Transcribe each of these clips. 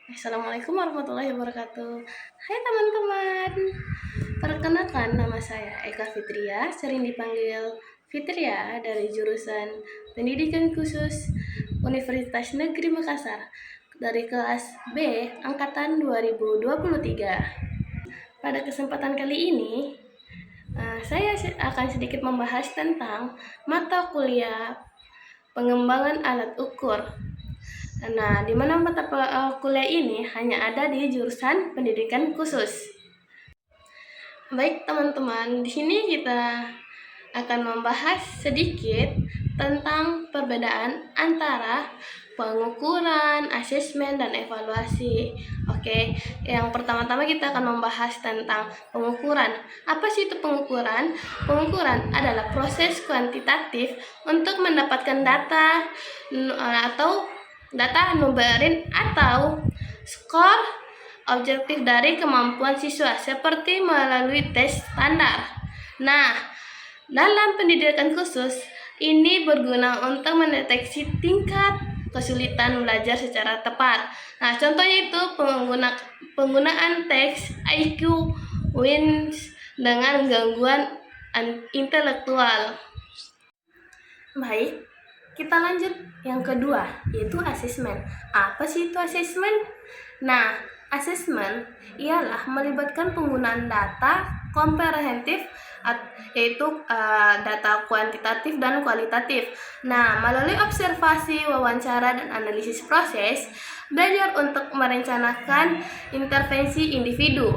Assalamualaikum warahmatullahi wabarakatuh. Hai teman-teman, perkenalkan nama saya Eka Fitria, sering dipanggil Fitria dari jurusan Pendidikan Khusus Universitas Negeri Makassar dari kelas B angkatan 2023. Pada kesempatan kali ini, saya akan sedikit membahas tentang mata kuliah pengembangan alat ukur. Nah, di mana mata kuliah ini hanya ada di jurusan pendidikan khusus. Baik teman-teman, di sini kita akan membahas sedikit tentang perbedaan antara pengukuran, asesmen, dan evaluasi. Oke, yang pertama-tama kita akan membahas tentang pengukuran. Apa sih itu pengukuran? Pengukuran adalah proses kuantitatif untuk mendapatkan data atau data numerin atau skor objektif dari kemampuan siswa seperti melalui tes standar. Nah, dalam pendidikan khusus ini berguna untuk mendeteksi tingkat kesulitan belajar secara tepat. Nah, contohnya itu penggunaan teks IQ WINS dengan gangguan intelektual. Baik, kita lanjut yang kedua, yaitu asesmen. Apa sih itu asesmen? Nah, asesmen ialah melibatkan penggunaan data komprehensif, yaitu data kuantitatif dan kualitatif. Nah, melalui observasi, wawancara, dan analisis proses, belajar untuk merencanakan intervensi individu.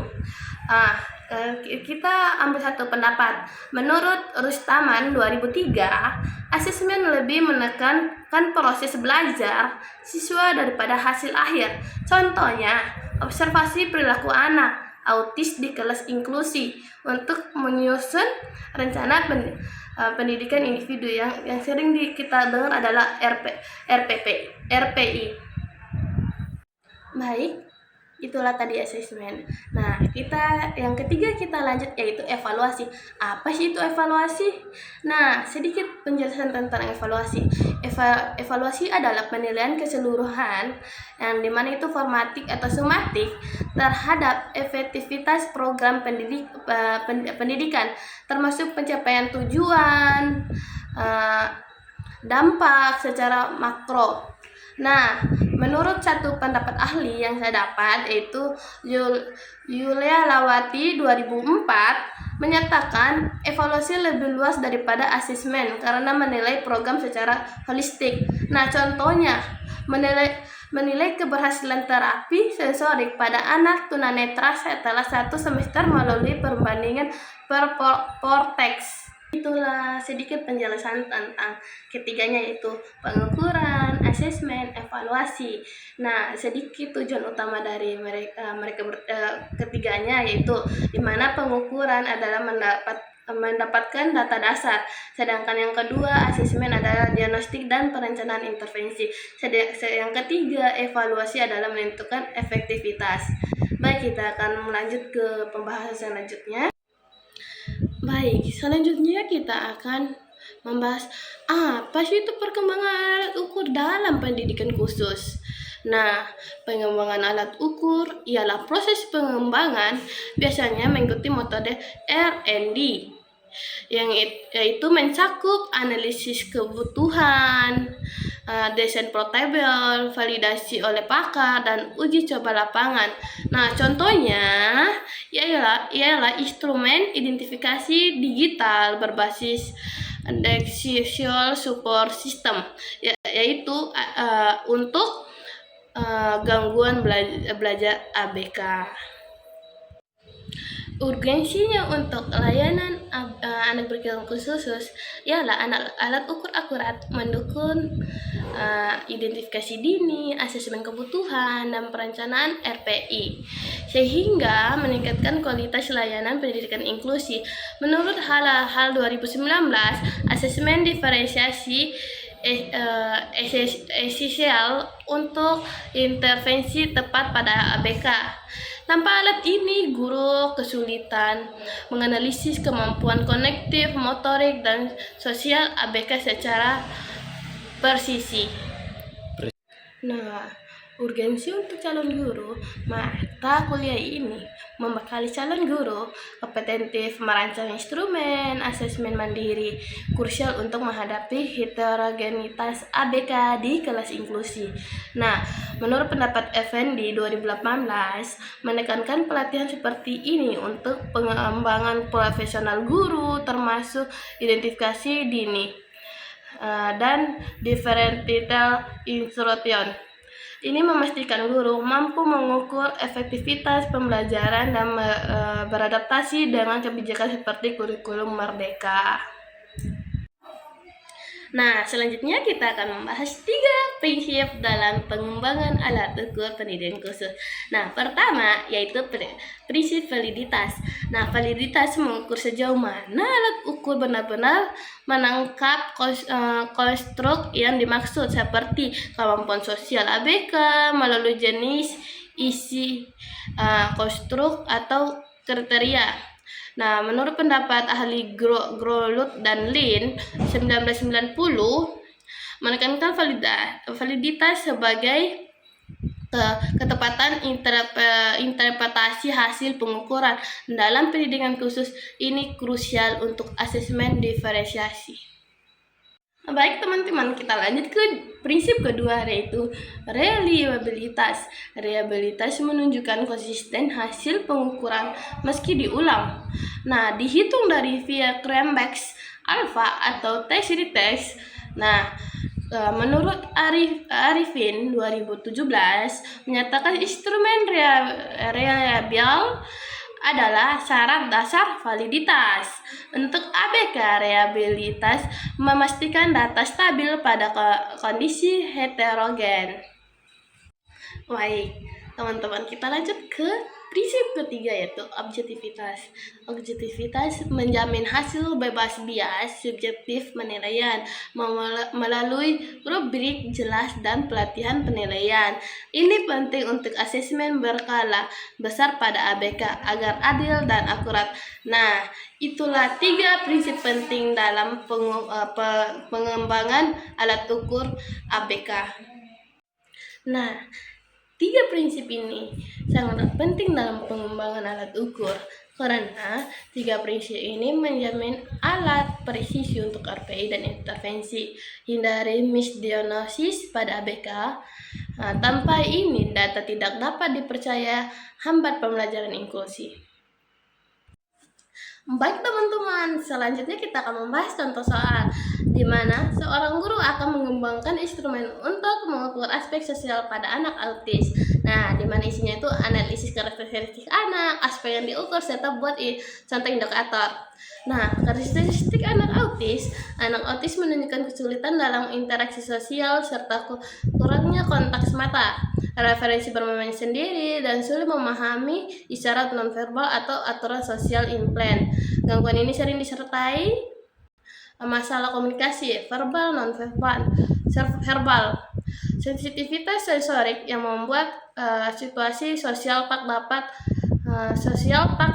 Kita ambil satu pendapat. Menurut Rustaman 2003, asesmen lebih menekankan proses belajar siswa daripada hasil akhir. Contohnya, observasi perilaku anak autis di kelas inklusi untuk menyusun rencana pendidikan individu yang sering kita dengar adalah RPI. Baik, itulah tadi asesmen. Nah, yang ketiga kita lanjut yaitu evaluasi. Apa sih itu evaluasi? Nah, sedikit penjelasan tentang evaluasi. Evaluasi adalah penilaian keseluruhan yang dimana itu formatik atau sumatik terhadap efektivitas program pendidikan, termasuk pencapaian tujuan, dampak secara makro. Nah, menurut satu pendapat ahli yang saya dapat, yaitu Yulia Lawati 2004, menyatakan evaluasi lebih luas daripada asesmen karena menilai program secara holistik. Nah, contohnya menilai keberhasilan terapi sensorik pada anak tunanetra setelah 1 semester melalui perbandingan Vortex. Itulah sedikit penjelasan tentang ketiganya, yaitu pengukuran, asesmen, evaluasi. Nah, sedikit tujuan utama dari mereka ketiganya, yaitu di mana pengukuran adalah mendapatkan data dasar, sedangkan yang kedua asesmen adalah diagnostik dan perencanaan intervensi, yang ketiga evaluasi adalah menentukan efektivitas. Baik, kita akan melanjut ke pembahasan selanjutnya. Baik, selanjutnya kita akan membahas apa sih itu perkembangan alat ukur dalam pendidikan khusus. Nah, pengembangan alat ukur ialah proses pengembangan biasanya mengikuti metode R&D yaitu mencakup analisis kebutuhan, desain portable, validasi oleh pakar, dan uji coba lapangan. Nah, contohnya ialah instrumen identifikasi digital berbasis Decision Support System, yaitu untuk gangguan belajar ABK. Urgensinya untuk layanan anak berkebutuhan khusus ialah alat ukur akurat mendukung identifikasi dini, asesmen kebutuhan, dan perencanaan RPI, sehingga meningkatkan kualitas layanan pendidikan inklusi. Menurut Hal 2019, asesmen diferensiasi esensial untuk intervensi tepat pada ABK. Tanpa alat ini, guru kesulitan menganalisis kemampuan kognitif, motorik, dan sosial ABK secara presisi. Nah, Urgensi untuk calon guru, mata kuliah ini membekali calon guru kompetentif merancang instrumen asesmen mandiri, krusial untuk menghadapi heterogenitas ABK di kelas inklusi. Nah, menurut pendapat Effendi 2018, menekankan pelatihan seperti ini untuk pengembangan profesional guru termasuk identifikasi dini dan differential instruction. Ini memastikan guru mampu mengukur efektivitas pembelajaran dan beradaptasi dengan kebijakan seperti kurikulum merdeka. Nah, selanjutnya kita akan membahas 3 prinsip dalam pengembangan alat ukur pendidikan khusus. Nah, pertama yaitu prinsip validitas. Nah, validitas mengukur sejauh mana alat ukur benar-benar menangkap konstruk yang dimaksud, seperti kemampuan sosial ABK melalui jenis, isi, konstruk atau kriteria. Nah, menurut pendapat ahli Grolut dan Lin 1990, menekankan validitas sebagai ketepatan interpretasi hasil pengukuran dalam pendidikan khusus ini krusial untuk asesmen diferensiasi. Baik teman-teman, kita lanjut ke prinsip kedua, yaitu reliabilitas. Reliabilitas menunjukkan konsisten hasil pengukuran meski diulang. Nah, dihitung dari via Cranbrook Alpha atau test retest. Nah, menurut Arifin 2017 menyatakan instrumen reliable adalah syarat dasar validitas. Untuk ABK, reliabilitas memastikan data stabil pada kondisi heterogen. Baik, teman-teman, kita lanjut ke prinsip ketiga, yaitu objektivitas. Objektivitas menjamin hasil bebas bias subjektif penilaian melalui rubrik jelas dan pelatihan penilaian. Ini penting untuk asesmen berskala besar pada ABK agar adil dan akurat. Nah, itulah 3 prinsip penting dalam pengembangan alat ukur ABK. Nah, 3 prinsip ini sangat penting dalam pengembangan alat ukur karena 3 prinsip ini menjamin alat presisi untuk RPI dan intervensi, hindari misdiagnosis pada ABK. Nah, tanpa ini data tidak dapat dipercaya, hambat pembelajaran inklusi. Baik teman-teman, selanjutnya kita akan membahas contoh soal di mana seorang guru akan mengembangkan instrumen untuk mengukur aspek sosial pada anak autis. Nah, di mana isinya itu analisis karakteristik anak, aspek yang diukur, serta buat contoh indikator. Nah, karakteristik anak autis menunjukkan kesulitan dalam interaksi sosial serta kurangnya kontak mata, referensi bermain sendiri, dan sulit memahami isyarat nonverbal atau aturan sosial implant. Gangguan ini sering disertai masalah komunikasi verbal, nonverbal, verbal, sensitivitas sensorik yang membuat situasi sosial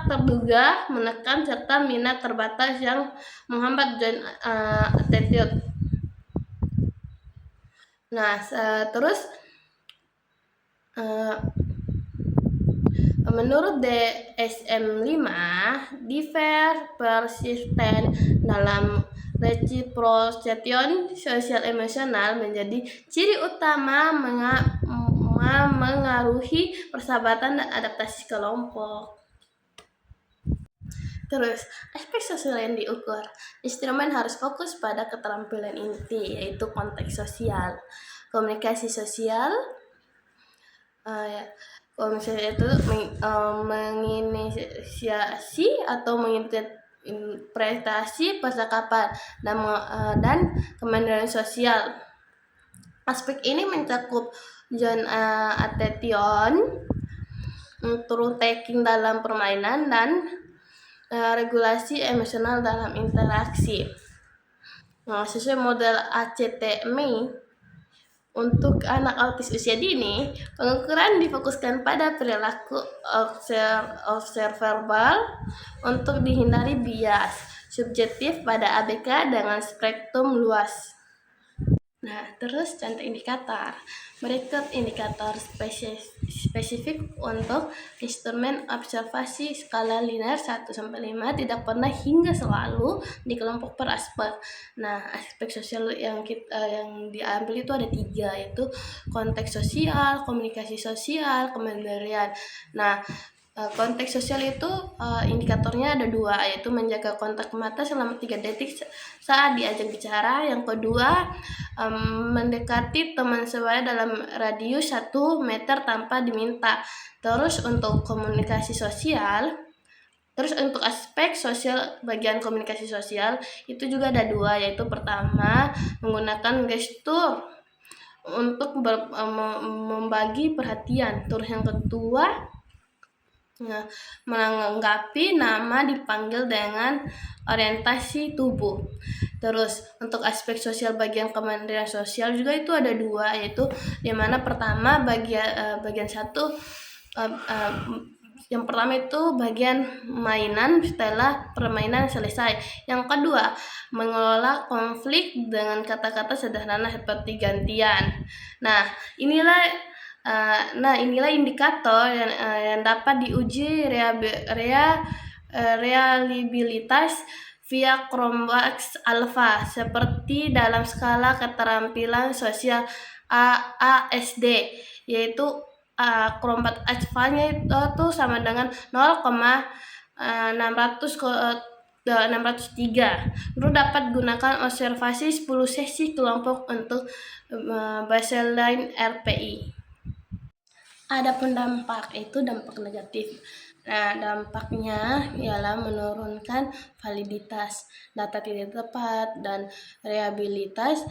terduga, menekan, serta minat terbatas yang menghambat joint attitude. Nah, terus menurut DSM-5, differ persisten dalam reciprocation sosial emosional menjadi ciri utama mengaruhi persahabatan dan adaptasi kelompok. Terus, aspek sosial yang diukur. Instrumen harus fokus pada keterampilan inti, yaitu konteks sosial, komunikasi sosial, misalnya itu menginisiasi atau menginterpretasi percakapan dan kemandirian sosial. Aspek ini mencakup joint attention, turun taking dalam permainan, dan regulasi emosional dalam interaksi. Nah, sesuai model ACTMI, untuk anak autis usia dini, pengukuran difokuskan pada perilaku observable untuk dihindari bias subjektif pada ABK dengan spektrum luas. Nah, terus contoh indikator. Berikut indikator spesifik untuk instrumen observasi skala linear 1-5 tidak pernah hingga selalu di kelompok per aspek. Nah, aspek sosial yang diambil itu ada 3, yaitu konteks sosial, komunikasi sosial, kemandirian. Nah, konteks sosial itu indikatornya ada 2, yaitu menjaga kontak mata selama 3 detik saat diajak bicara. Yang kedua, mendekati teman sebaya dalam radius 1 meter tanpa diminta. Terus untuk aspek sosial, bagian komunikasi sosial itu juga ada 2, yaitu pertama menggunakan gestur untuk membagi perhatian. Terus yang kedua, menanggapi nama dipanggil dengan orientasi tubuh. Terus untuk aspek sosial bagian kemandirian sosial juga itu ada 2, yaitu dimana pertama bagian 1, yang pertama itu bagian mainan setelah permainan selesai. Yang kedua, mengelola konflik dengan kata-kata sederhana seperti gantian. Nah, inilah indikator yang dapat diuji reliabilitas via Chromebox Alpha, seperti dalam skala keterampilan sosial AASD, yaitu Chromebox Alpha-nya itu sama dengan 0,603. Guru dapat gunakan observasi 10 sesi kelompok untuk baseline RPI. Adapun dampak negatif. Nah, dampaknya ialah menurunkan validitas data tidak tepat dan reliabilitas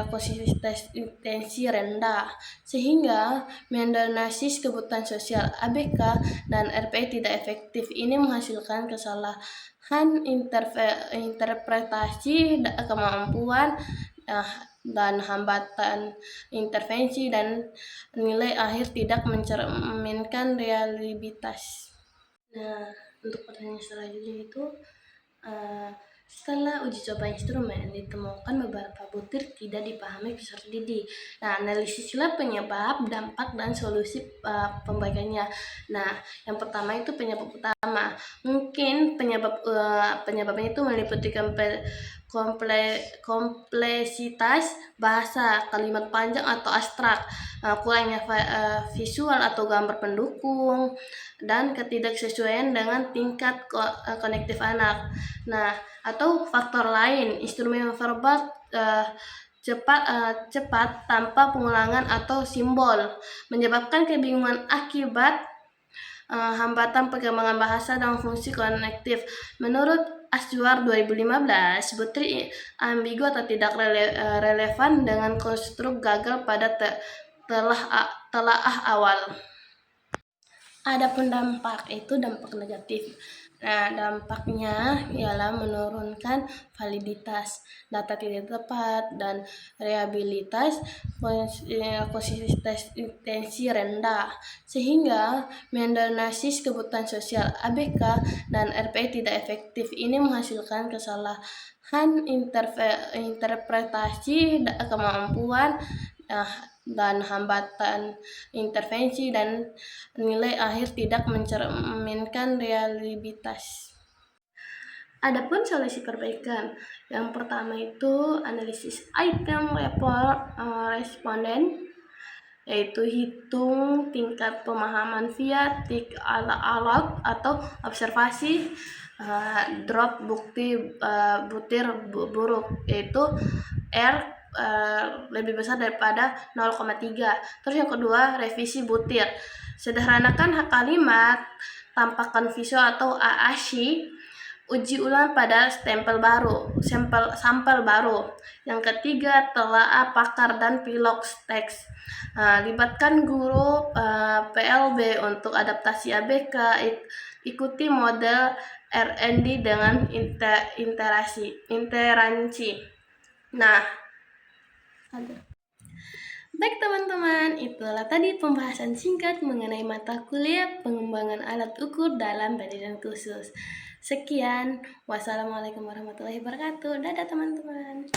konsistensi rendah, sehingga mendanasi kebutuhan sosial ABK dan RPI tidak efektif. Ini menghasilkan kesalahan interpretasi kemampuan dan hambatan intervensi, dan nilai akhir tidak mencerminkan reliabilitas. Nah, untuk pertanyaan selanjutnya itu, setelah uji coba instrumen ditemukan beberapa butir tidak dipahami peserta didik. Nah, analisislah penyebab, dampak, dan solusi pembaikannya. Nah, yang pertama itu penyebab utama. Mungkin penyebabnya itu meliputi kompleksitas bahasa, kalimat panjang atau abstrak, kurangnya visual atau gambar pendukung, dan ketidaksesuaian dengan tingkat konektif anak. Nah, atau faktor lain, instrumen verbal cepat tanpa pengulangan atau simbol, menyebabkan kebingungan akibat hambatan perkembangan bahasa dan fungsi konektif. Menurut Azwar 2015, butir ambigu atau tidak relevan dengan konstruk gagal pada telaah awal. Adapun dampak negatif. Nah, dampaknya ialah menurunkan validitas data tidak tepat dan reliabilitas konsistensi rendah, sehingga mendanasi kebutuhan sosial ABK dan RPI tidak efektif. Ini menghasilkan kesalahan interpretasi kemampuan dan hambatan intervensi, dan nilai akhir tidak mencerminkan reliabilitas. Adapun solusi perbaikan, yang pertama itu analisis item report responden, yaitu hitung tingkat pemahaman via tik alert atau observasi drop butir buruk, yaitu R lebih besar daripada 0,3. Terus yang kedua, revisi butir. Sederhanakan kalimat, tampakkan visual atau AAC, uji ulang pada sampel baru. Yang ketiga, telaah pakar dan pilot teks. Libatkan guru PLB untuk adaptasi ABK, ikuti model R&D dengan interansi. Nah, baik teman-teman, itulah tadi pembahasan singkat mengenai mata kuliah pengembangan alat ukur dalam pendidikan khusus. Sekian, wassalamualaikum warahmatullahi wabarakatuh. Dadah teman-teman.